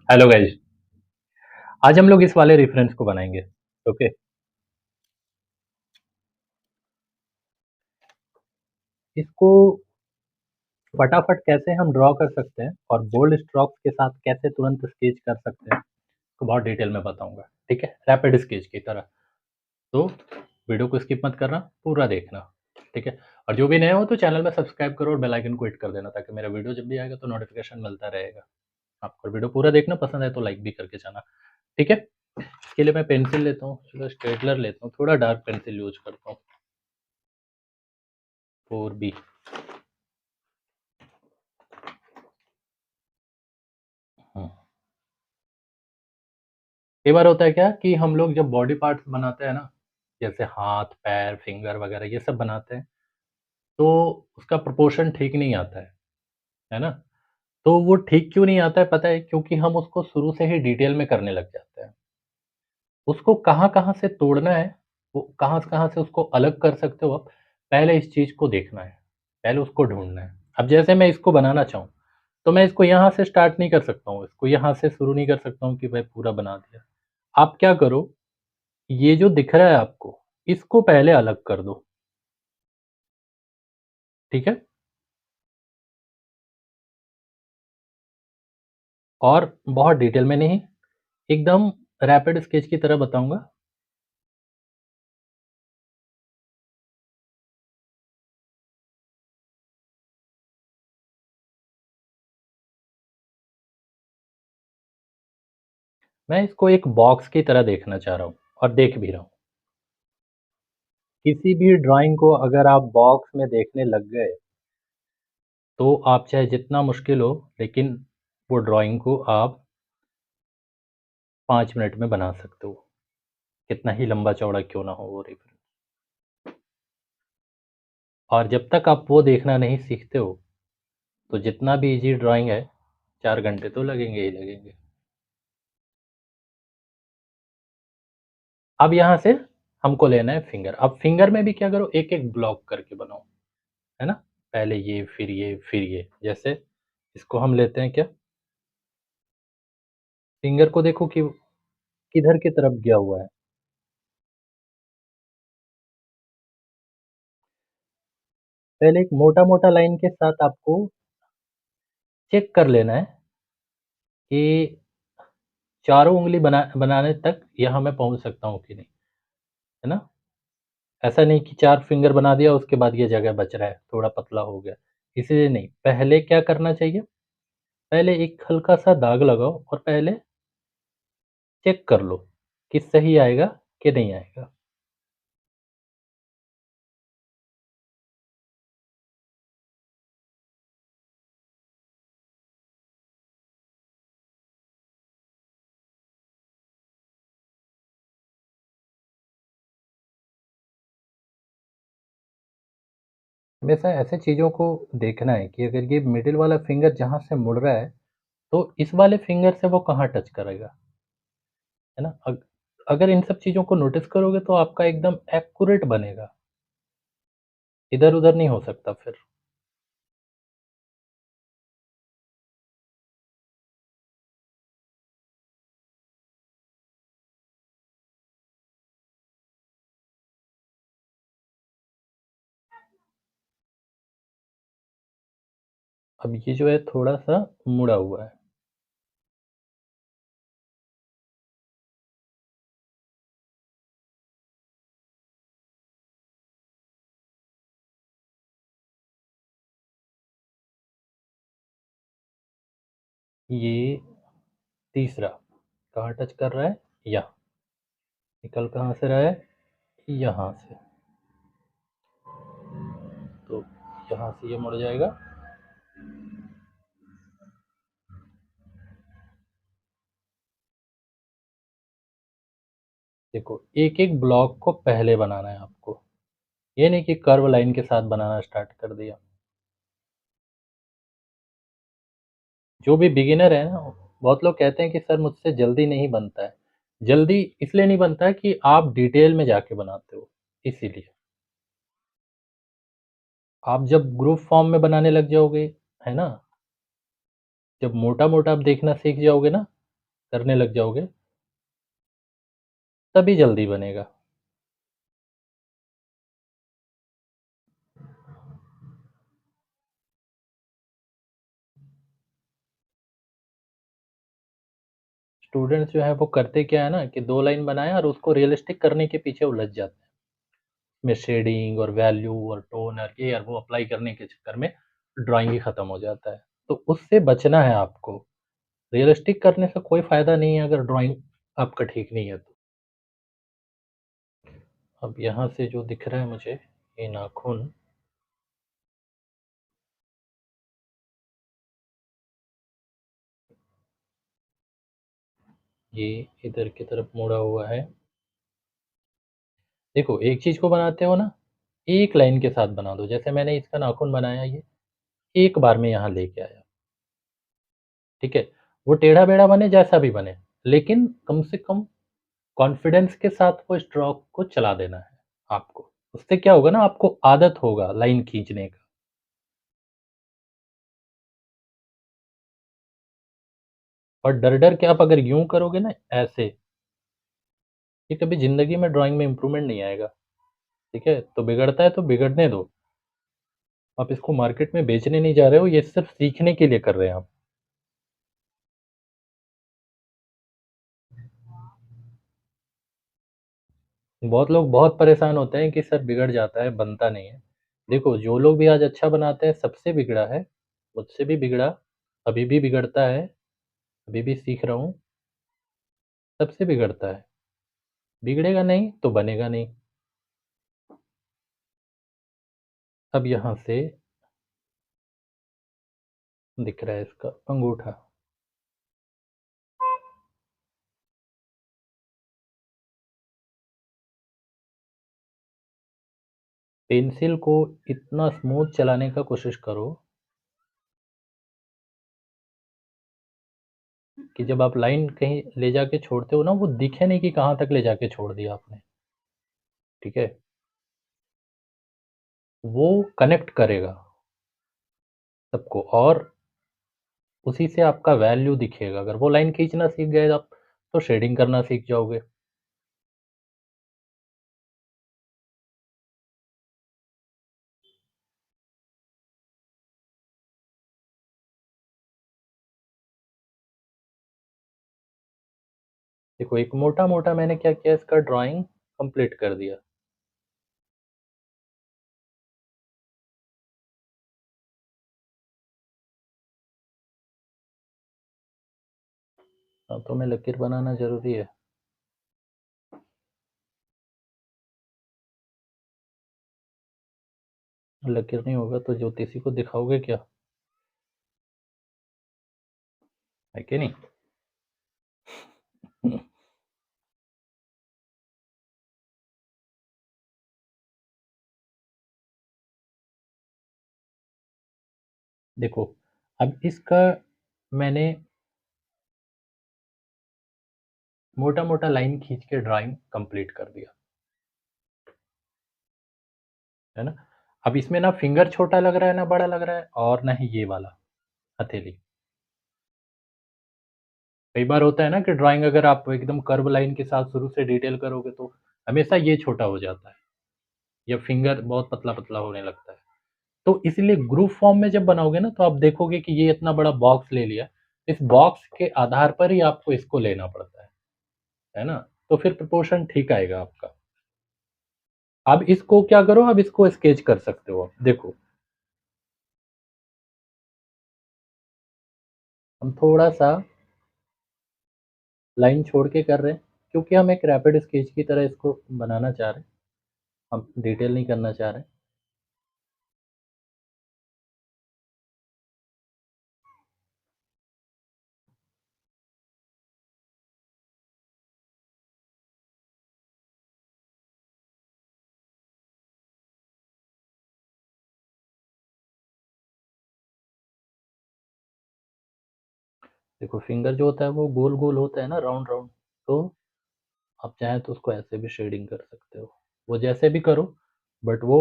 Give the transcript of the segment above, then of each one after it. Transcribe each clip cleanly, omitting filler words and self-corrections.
Hello guys. आज हम लोग इस वाले रेफरेंस को बनाएंगे। ओके। इसको फटाफट कैसे हम ड्रॉ कर सकते हैं और बोल्ड स्ट्रोक्स के साथ कैसे तुरंत स्केच कर सकते हैं, इसको बहुत डिटेल में बताऊंगा। ठीक है, रैपिड स्केच की तरह। तो वीडियो को स्किप मत करना, पूरा देखना। ठीक है। और जो भी नए हो तो चैनल में सब्सक्राइब करो और बेल आइकन को हिट कर देना, ताकि मेरा वीडियो जब भी आएगा तो नोटिफिकेशन मिलता रहेगा आपको। वीडियो पूरा देखना, पसंद है तो लाइक भी करके जाना। ठीक है। इसके लिए मैं पेंसिल लेता हूँ, चलो स्टेटलर लेता हूँ, थोड़ा डार्क पेंसिल यूज करता हूँ, 4B। कई बार होता है क्या कि हम लोग जब बॉडी पार्ट्स बनाते हैं ना, जैसे हाथ पैर फिंगर वगैरह ये सब बनाते हैं, तो उसका प्रोपोर्शन ठीक नहीं आता है ना। तो वो ठीक क्यों नहीं आता है पता है? क्योंकि हम उसको शुरू से ही डिटेल में करने लग जाते हैं। उसको कहाँ कहाँ से तोड़ना है, वो कहाँ कहाँ से उसको अलग कर सकते हो आप, पहले इस चीज़ को देखना है, पहले उसको ढूंढना है। अब जैसे मैं इसको बनाना चाहूँ, तो मैं इसको यहाँ से स्टार्ट नहीं कर सकता हूँ, इसको यहाँ से शुरू नहीं कर सकता हूँ कि भाई पूरा बना दिया। आप क्या करो, ये जो दिख रहा है आपको, इसको पहले अलग कर दो। ठीक है? और बहुत डिटेल में नहीं, एकदम रैपिड स्केच की तरह बताऊँगा। मैं इसको एक बॉक्स की तरह देखना चाह रहा हूँ और देख भी रहा हूँ। किसी भी ड्राइंग को अगर आप बॉक्स में देखने लग गए, तो आप चाहे जितना मुश्किल हो, लेकिन वो ड्राइंग को आप 5 मिनट में बना सकते हो, कितना ही लंबा-चौड़ा क्यों ना हो वो रेफरेंस। और जब तक आप वो देखना नहीं सीखते हो, तो जितना भी ईज़ी ड्राइंग है, 4 घंटे तो लगेंगे ही लगेंगे। अब यहाँ से हमको लेना है फिंगर। अब फिंगर में भी क्या करो, एक-एक ब्लॉक करके बनाओ, है ना? पहले ये, फिर ये, फिर ये। जैसे इसको हम लेते हैं क्या, फिंगर को देखो कि किधर की तरफ गया हुआ है। पहले एक मोटा-मोटा लाइन के साथ आपको चेक कर लेना है कि चारों उँगली बनाने तक यहाँ मैं पहुँच सकता हूँ कि नहीं, है ना? ऐसा नहीं कि 4 फिंगर बना दिया उसके बाद ये जगह बच रहा है, थोड़ा पतला हो गया, इसलिए नहीं। पहले क्या करना चाहिए, पहले एक हल्का-सा दाग लगाओ और पहले चेक कर लो कि सही आएगा कि नहीं आएगा। हमेशा ऐसे चीज़ों को देखना है कि अगर ये मिडिल वाला फिंगर जहाँ से मुड़ रहा है, तो इस वाले फिंगर से वो कहाँ टच करेगा, है ना? अगर इन सब चीज़ों को नोटिस करोगे तो आपका एकदम एक्यूरेट बनेगा, इधर-उधर नहीं हो सकता फिर। अब ये जो है थोड़ा-सा मुड़ा हुआ है। ये तीसरा कहाँ टच कर रहा है? यहाँ। निकल कहाँ से रहा है? यहाँ से। तो यहाँ से ये मुड़ जाएगा। देखो, एक-एक ब्लॉक को पहले बनाना है आपको। ये नहीं कि कर्व लाइन के साथ बनाना स्टार्ट कर दिया। जो भी बिगिनर है ना, बहुत लोग कहते हैं कि सर मुझसे जल्दी नहीं बनता है। जल्दी इसलिए नहीं बनता है कि आप डिटेल में जाके बनाते हो, इसीलिए। आप जब ग्रुप फॉर्म में बनाने लग जाओगे, है ना? जब मोटा-मोटा आप देखना सीख जाओगे ना, करने लग जाओगे, तभी जल्दी बनेगा। स्टूडेंट्स जो हैं वो करते क्या है ना कि 2 लाइन बनाएँ और उसको रियलिस्टिक करने के पीछे उलझ जाते हैं। इसमें शेडिंग और वैल्यू और टोन और ये और वो अप्लाई करने के चक्कर में ड्राइंग ही खत्म हो जाता है। तो उससे बचना है आपको। रियलिस्टिक करने से कोई फ़ायदा नहीं है अगर ड्राइंग आपका ठीक नहीं है तो। अब यहाँ से जो दिख रहा है मुझे, ये नाखून, ये इधर की तरफ मुड़ा हुआ है। देखो, एक चीज़ को बनाते हो ना, एक लाइन के साथ बना दो। जैसे मैंने इसका नाखून बनाया ये, एक बार में यहाँ लेके आया, ठीक है? वो टेढ़ा-मेढ़ा बने, जैसा भी बने, लेकिन कम से कम कॉन्फिडेंस के साथ वो स्ट्रोक को चला देना है आपको। उससे क्या होगा ना, आपको आदत होगा लाइन खींचने का। और डर-डर के आप अगर यूँ करोगे ना ऐसे, ये कभी ज़िंदगी में ड्राइंग में इम्प्रूवमेंट नहीं आएगा, ठीक है? तो बिगड़ता है तो बिगड़ने दो। आप इसको मार्केट में बेचने नहीं जा रहे हो, ये सिर्फ़ सीखने के लिए कर रहे हैं आप। बहुत लोग बहुत परेशान होते हैं कि सर बिगड़ जाता है, बनता नहीं है। देखो, जो लोग भी आज अच्छा बनाते हैं, सबसे बिगड़ा है, मुझसे भी बिगड़ा, अभी भी बिगड़ता है, अभी भी सीख रहा हूँ, सबसे बिगड़ता है। बिगड़ेगा नहीं तो बनेगा नहीं। अब यहाँ से दिख रहा है इसका अंगूठा। पेंसिल को इतना स्मूथ चलाने का कोशिश करो कि जब आप लाइन कहीं ले जाके छोड़ते हो ना, वो दिखे नहीं कि कहाँ तक ले जाके छोड़ दिया आपने, ठीक है? वो कनेक्ट करेगा सबको और उसी से आपका वैल्यू दिखेगा। अगर वो लाइन खींचना सीख गए आप, तो शेडिंग करना सीख जाओगे। देखो, एक मोटा-मोटा मैंने क्या किया, इसका ड्राइंग कंप्लीट कर दिया। हाथों में लकीर बनाना ज़रूरी है। लकीर नहीं होगा तो ज्योतिषी को दिखाओगे क्या? है कि नहीं? देखो, अब इसका मैंने मोटा-मोटा लाइन खींच के ड्राइंग कंप्लीट कर दिया, है ना? अब इसमें ना फिंगर छोटा लग रहा है, ना बड़ा लग रहा है और ना ही ये वाला हथेली। कई बार होता है ना कि ड्राइंग अगर आप एकदम कर्व लाइन के साथ शुरू से डिटेल करोगे तो हमेशा ये छोटा हो जाता है या फिंगर बहुत पतला-पतला होने लगता है। तो इसलिए ग्रुप फॉर्म में जब बनाओगे ना तो आप देखोगे कि ये इतना बड़ा बॉक्स ले लिया। इस बॉक्स के आधार पर ही आपको इसको लेना पड़ता है ना? तो फिर प्रोपोर्शन ठीक आएगा आपका। अब इसको क्या करो, अब इसको स्केच कर सकते हो आप। देखो, हम थोड़ा-सा लाइन छोड़ के कर रहे हैं, क्योंकि हम एक रैपिड स्केच की तरह इसको बनाना चाह रहे हैं। हम डिटेल नहीं करना चाह रहे हैं। देखो, फिंगर जो होता है वो गोल-गोल होता है ना, राउंड-राउंड। तो आप चाहें तो उसको ऐसे भी शेडिंग कर सकते हो। वो जैसे भी करो, बट वो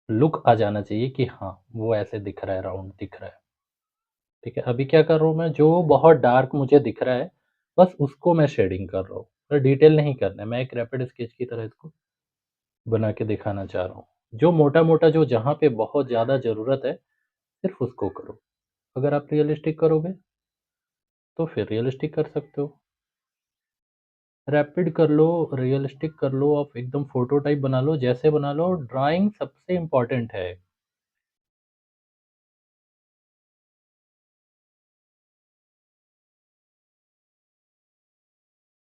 लुक आ जाना चाहिए कि हाँ, वो ऐसे दिख रहा है, राउंड दिख रहा है। ठीक है, अभी क्या कर रहा हूँ मैं, जो बहुत डार्क मुझे दिख रहा है, बस उसको मैं शेडिंग कर रहा हूँ। डिटेल नहीं करना है, मैं एक रैपिड स्केच की तरह इसको बना के दिखाना चाह रहा हूँ। जो मोटा-मोटा जो जहाँ पे बहुत ज़्यादा ज़रूरत है, सिर्फ़ उसको करो। अगर आप रियलिस्टिक करोगे, तो फिर रियलिस्टिक कर सकते हो। रैपिड कर लो, रियलिस्टिक कर लो, आप एकदम फ़ोटो टाइप बना लो, जैसे बना लो, ड्राइंग सबसे इम्पोर्टेंट है।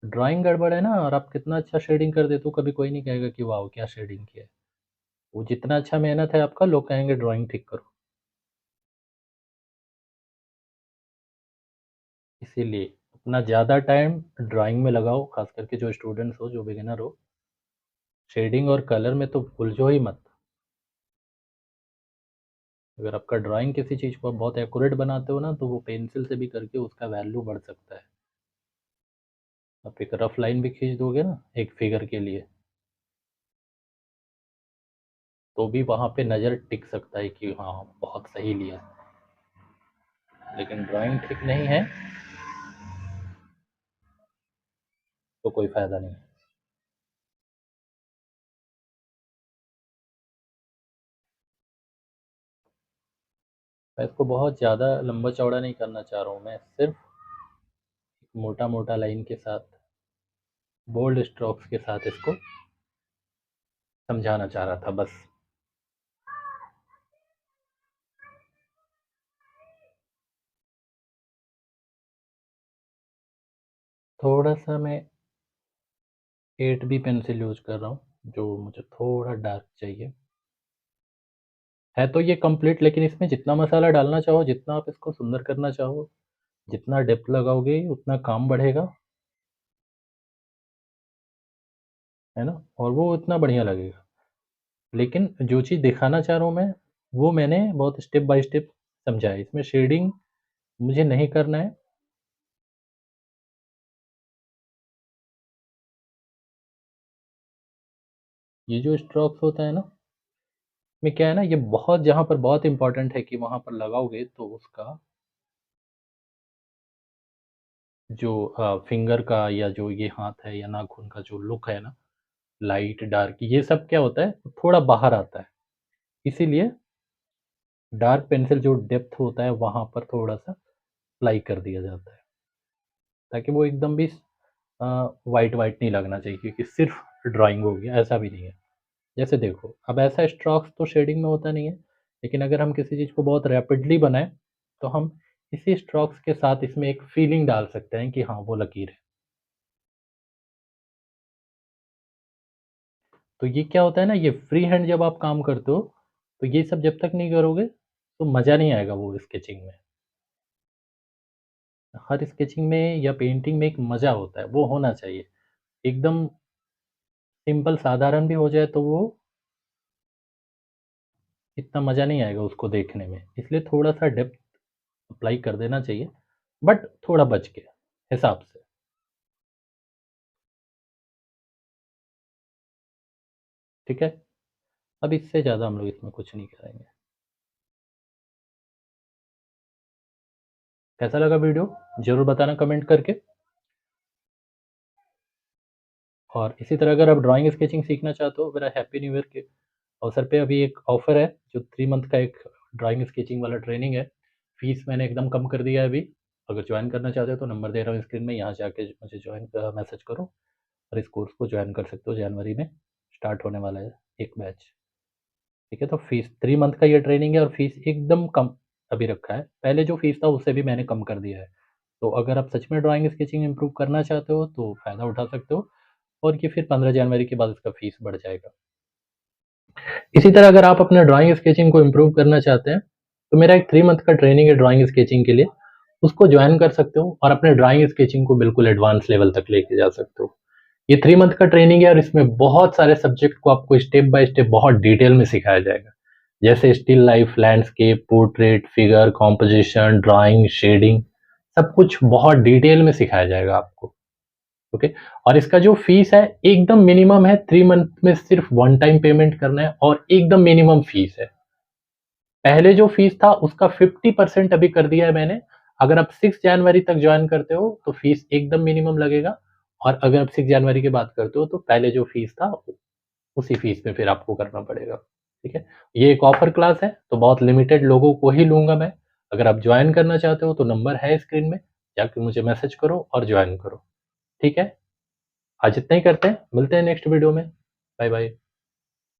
ड्राइंग गड़बड़ है ना, और आप कितना अच्छा शेडिंग कर देते हो, कभी कोई नहीं कहेगा कि वाओ! क्या शेडिंग किया है। वो जितना अच्छा मेहनत है आपका, लोग कहेंगे ड्राइंग ठीक करो। इसीलिए अपना ज़्यादा टाइम ड्राइंग में लगाओ, खास करके जो स्टूडेंट्स हो, जो बिगिनर हो, शेडिंग और कलर में तो उलझो ही मत। अगर आपका ड्राइंग किसी चीज़ को आप बहुत एक्यूरेट बनाते हो ना, तो वो पेंसिल से भी करके उसका वैल्यू बढ़ सकता है। आप एक रफ लाइन भी खींच दोगे ना, एक फिगर के लिए, तो भी वहाँ पे नज़र टिक सकता है कि हाँ, बहुत सही लिया। लेकिन ड्राइंग ठीक नहीं है, तो कोई फ़ायदा नहीं। मैं इसको बहुत ज़्यादा लंबा-चौड़ा नहीं करना चाह रहा हूँ, मैं सिर्फ़ मोटा-मोटा लाइन के साथ, बोल्ड स्ट्रोक्स के साथ इसको समझाना चाह रहा था बस। थोड़ा-सा मैं 8B पेंसिल यूज़ कर रहा हूँ, जो मुझे थोड़ा डार्क चाहिए। है तो ये कंप्लीट, लेकिन इसमें जितना मसाला डालना चाहो, जितना आप इसको सुंदर करना चाहो, जितना डेप्थ लगाओगे, उतना काम बढ़ेगा, है ना? और वो उतना बढ़िया लगेगा। लेकिन जो चीज़ दिखाना चाह रहा हूँ मैं, वो मैंने बहुत स्टेप बाय स्टेप समझा है। इसमें शेडिंग मुझे नहीं करना है। ये जो स्ट्रोक्स होता है ना, में क्या है ना, ये बहुत जहाँ पर बहुत इम्पोर्टेंट है कि वहाँ पर लगाओगे तो उसका जो फिंगर का या जो ये हाथ है या नाखून का जो लुक है ना, लाइट, डार्क, ये सब क्या होता है, थोड़ा बाहर आता है। इसीलिए डार्क पेंसिल जो डेप्थ होता है, वहाँ पर थोड़ा-सा अप्लाई कर दिया जाता है, ताकि वो एकदम भी अ, व्हाइट-व्हाइट नहीं लगना चाहिए, क्योंकि सिर्फ़ ड्राइंग हो गया, ऐसा भी नहीं है। जैसे देखो, अब ऐसा स्ट्रोक्स तो शेडिंग में होता नहीं है, लेकिन अगर हम किसी चीज़ को बहुत रैपिडली बनाएँ, तो हम इसी स्ट्रोक्स के साथ इसमें एक फीलिंग डाल सकते हैं कि हाँ, वो लकीर है। तो ये क्या होता है ना, ये फ्री हैंड जब आप काम करते हो, तो ये सब जब तक नहीं करोगे, तो मज़ा नहीं आएगा वो स्केचिंग में। हर स्केचिंग में या पेंटिंग में एक मज़ा होता है, वो होना चाहिए। एकदम सिंपल साधारण भी हो जाए, तो वो इतना मज़ा नहीं आएगा उसको देखने में। इसलिए थोड़ा-सा डेप्थ अप्लाई कर देना चाहिए, बट थोड़ा बच के, हिसाब से, ठीक है? अब इससे ज़्यादा हम लोग इसमें कुछ नहीं करेंगे। कैसा लगा वीडियो? ज़रूर बताना कमेंट करके। और इसी तरह अगर आप ड्राइंग स्केचिंग सीखना चाहते हो, मेरा हैप्पी न्यू ईयर के अवसर पे अभी एक ऑफ़र है, जो 3 मंथ का एक ड्राइंग स्केचिंग वाला ट्रेनिंग है। फ़ीस मैंने एकदम कम कर दिया है अभी। अगर जॉइन करना चाहते हो तो नंबर दे रहा हूँ स्क्रीन में, यहाँ से आके मुझे मैसेज करो और इस कोर्स को जॉइन कर सकते हो। जनवरी में स्टार्ट होने वाला है एक बैच। ठीक है, तो फ़ीस 3 मंथ का ये ट्रेनिंग है और फ़ीस एकदम कम अभी रखा है। पहले जो फ़ीस था उससे भी मैंने कम कर दिया है। तो अगर आप सच में ड्राइंग स्केचिंग इम्प्रूव करना चाहते हो तो फ़ायदा उठा सकते हो, और ये फिर 15 जनवरी के बाद इसका फ़ीस बढ़ जाएगा। इसी तरह अगर आप अपना ड्राइंग स्केचिंग को इम्प्रूव करना चाहते हैं, तो मेरा एक 3 मंथ का ट्रेनिंग है ड्राइंग स्केचिंग के लिए, उसको जॉइन कर सकते हो और अपने ड्राइंग स्केचिंग को बिल्कुल एडवांस लेवल तक लेके जा सकते हो। ये 3 मंथ का ट्रेनिंग है और इसमें बहुत सारे सब्जेक्ट को आपको स्टेप बाय स्टेप बहुत डिटेल में सिखाया जाएगा। जैसे still life, landscape, portrait, figure, composition, drawing, shading, सब कुछ बहुत डिटेल में सिखाया जाएगा आपको। ओके। और इसका जो फीस है एकदम मिनिमम है, 3 मंथ में सिर्फ वन टाइम पेमेंट करना है और एकदम मिनिमम फीस है। पहले जो फीस था उसका 50% अभी कर दिया है मैंने। अगर आप 6 जनवरी तक जॉइन करते हो तो फीस एकदम मिनिमम लगेगा, और अगर आप 6 जनवरी की बात करते हो तो पहले जो फीस था उसी फीस में फिर आपको करना पड़ेगा, ठीक है? ये एक ऑफर क्लास है, तो बहुत लिमिटेड लोगों को ही लूँगा मैं। अगर आप जॉइन करना चाहते हो तो नंबर है स्क्रीन में, जाके मुझे मैसेज करो और जॉइन करो, ठीक है? आज इतना ही करते हैं, मिलते हैं नेक्स्ट वीडियो में। Bye bye.